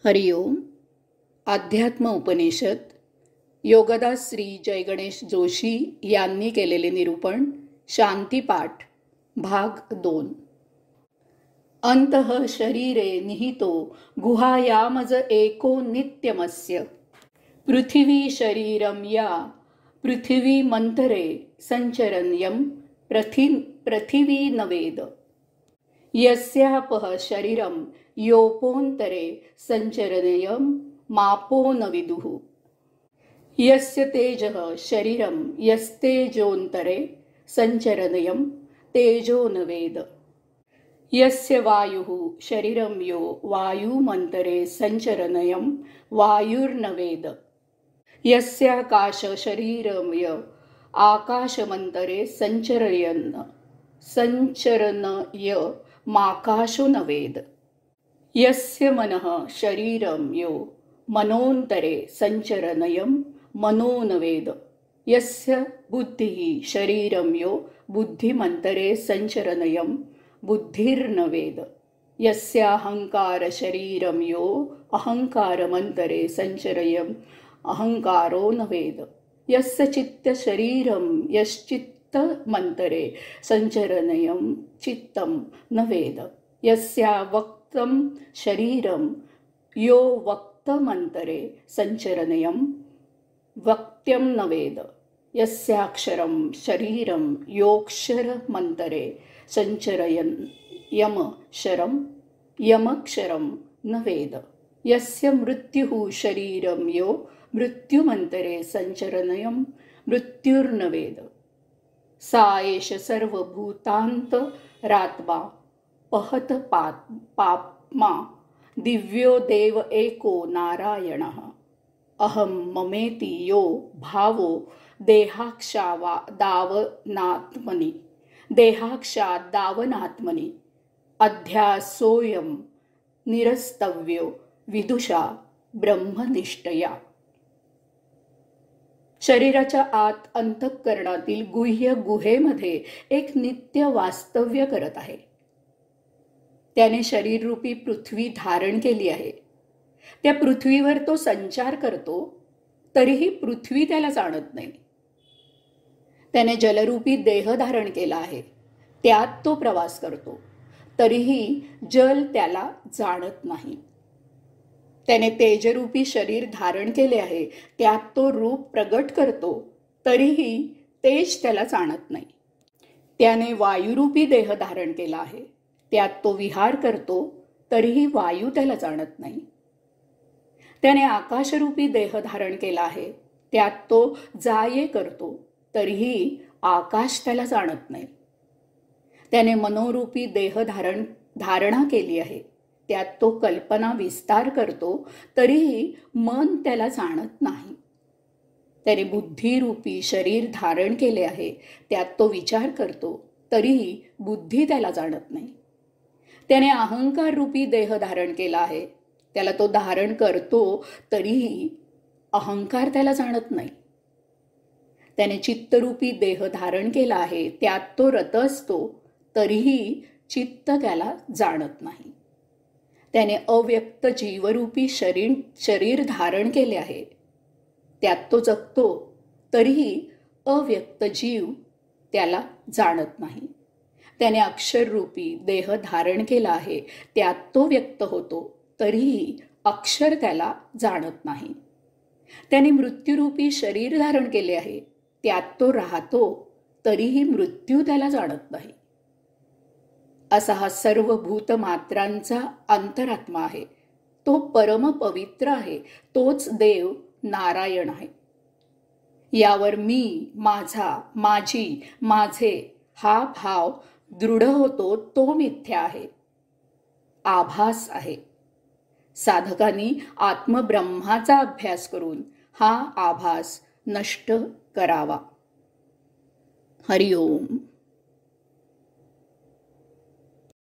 हरिओम. अध्यात्म उपनिषद योगदास श्री जय गणेश जोशी यांनी केलेले निरूपण शांतीपाठ भाग 2. अंतः शरीरे निहितो गुहायामज एको नित्यमस्य पृथिवी शरीरम या पृथिवी मंतरे संचरण्यम पृथिवी नवेद यस्यापः शरीरम योपोन्तरे संचरणयं मापो न विदुः यस्य तेजः शरीरं यस्तेजोन्तरे संचरणयं तेजो न वेद यस्य वायुः शरीरं यो वायुमन्तरे संचरणयं वायुर्न वेद यस्याकाश शरीरं य आकाशमन्तरे संचरणय माकाशो न वेद यस्य मनः शरीरं यो मनोन्तरे संचरणयं मनो न वेद यस्य बुद्धिः शरीरं यो बुद्धिमन्तरे संचरणयं बुद्धिर्न वेद यस्याहंकार शरीरं यो अहंकारमन्तरे संचरयं अहंकारो न वेद यस्य चित्त शरीरं यश्चित्तमन्तरे संचरणयं चित्तं न वेद यस्या वक्तं शरीरं यो वक्तमन्तरे संचरणयं वक्त्यं न वेद यस्याक्षरं शरीरं योऽक्षरमन्तरे संचरयन् यमक्षरं न वेद यस्य मृत्युः शरीरं यो मृत्युमन्तरे संचरणयं मृत्युर्न वेद सा एष सर्वभूतान्तरात्मा पहत पाप्मा दिव्यो देव एको नारायणः अहं ममेति यो भावो देहाक्षादावनात्मनि अध्यासोऽयं निरस्तव्यो विदुषा ब्रह्मनिष्ठया. शरीराच्या आत अंतःकरणातील गुह्य गुहेमध्ये एक नित्य वास्तव्य करत आहे. त्याने शरीररूपी पृथ्वी धारण केली आहे. त्या पृथ्वीवर तो संचार करतो, तरीही पृथ्वी त्याला जाणत नाही. त्याने जलरूपी देह धारण केला आहे. त्यात तो प्रवास करतो, तरीही जल त्याला जाणत नाही. त्याने तेजरूपी शरीर धारण केले आहे. त्यात तो रूप प्रगट करतो, तरीही तेज त्याला जाणत नाही. त्याने वायुरूपी देह धारण केला आहे. त्यात तो विहार करतो, तरीही वायू त्याला जाणत नाही. त्याने आकाशरूपी देह धारण केला आहे. त्यात तो जाये करतो, तरीही आकाश त्याला जाणत नाही. त्याने मनोरूपी देह धारणा केली आहे. त्यात तो कल्पना विस्तार करतो, तरीही मन त्याला जाणत नाही. त्याने बुद्धिरूपी शरीर धारण केले आहे. त्यात तो विचार करतो, तरीही बुद्धी त्याला जाणत नाही. त्याने अहंकार रूपी देह धारण केला आहे. त्याला तो धारण करतो, तरीही अहंकार त्याला जाणत नाही. त्याने चित्तरूपी देह धारण केला आहे. त्यात तो रत असतो, तरीही चित्त त्याला जाणत नाही. त्याने अव्यक्त जीवरूपी शरीर धारण केले आहे. त्यात तो जगतो, तरीही अव्यक्त जीव त्याला जाणत नाही. त्याने अक्षररूपी देह धारण केला आहे. त्यात तो व्यक्त होतो, तरीही अक्षर त्याला जाणत नाही. त्याने मृत्यूरूपी शरीर धारण केले आहे. त्यात तो राहतो, तरीही मृत्यू त्याला जाणत नाही. असा हा सर्व भूतमात्रांचा अंतरात्मा आहे. तो परम पवित्र आहे. तोच देव नारायण आहे. यावर मी, माझा, माझी, माझे हा भाव दृढ होतो, तो मिथ्या आहे, आभास आहे. साधकांनी आत्मब्रह्माचा अभ्यास करून हा आभास नष्ट करावा. हरिओम.